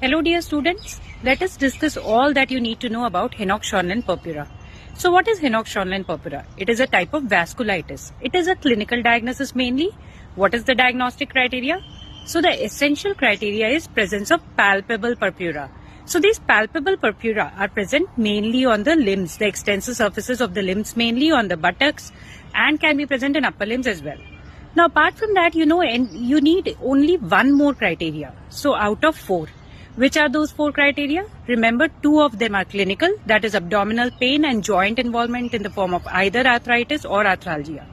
Hello dear students, let us discuss all that you need to know about Henoch-Schönlein purpura. So what is Henoch-Schönlein purpura? It is a type of vasculitis. It is a clinical diagnosis mainly. What is the diagnostic criteria? So the essential criteria is presence of palpable purpura. So these palpable purpura are present mainly on the limbs, the extensor surfaces of the limbs, mainly on the buttocks, and can be present in upper limbs as well. Now apart from that, you need only one more criteria. So out of 4. Which are those 4 criteria? Remember, 2 of them are clinical, that is abdominal pain and joint involvement in the form of either arthritis or arthralgia.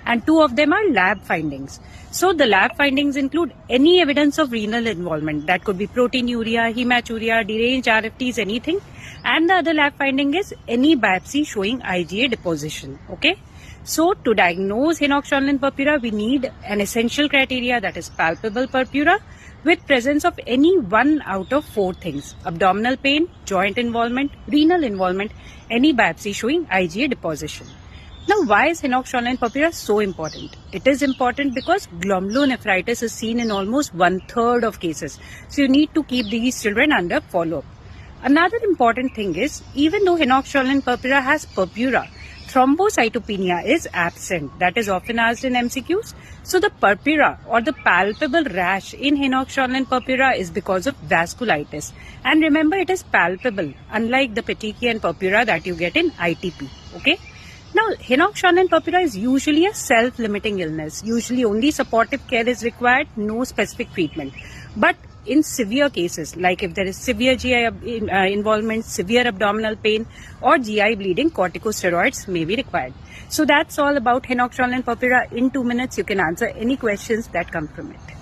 And 2 of them are lab findings. So the lab findings include any evidence of renal involvement. That could be proteinuria, hematuria, deranged RFTs, anything. And the other lab finding is any biopsy showing IgA deposition. Okay. So to diagnose Henoch-Schönlein purpura, we need an essential criteria, that is palpable purpura, with presence of any 1 out of 4 things: abdominal pain, joint involvement, renal involvement, any biopsy showing IgA deposition. Now, why is Henoch-Schönlein purpura so important? It is important because glomerulonephritis is seen in almost 1/3 of cases. So you need to keep these children under follow-up. Another important thing is, even though Henoch-Schönlein purpura has purpura, thrombocytopenia is absent. That is often asked in MCQs. So the purpura or the palpable rash in Henoch-Schönlein purpura is because of vasculitis. And remember, it is palpable, unlike the petechiae purpura that you get in ITP. Okay. Now, Henoch-Schönlein purpura is usually a self-limiting illness. Usually only supportive care is required, no specific treatment. But in severe cases, like if there is severe GI involvement, severe abdominal pain or GI bleeding, corticosteroids may be required. So that's all about Henoch-Schönlein purpura. In 2 minutes, you can answer any questions that come from it.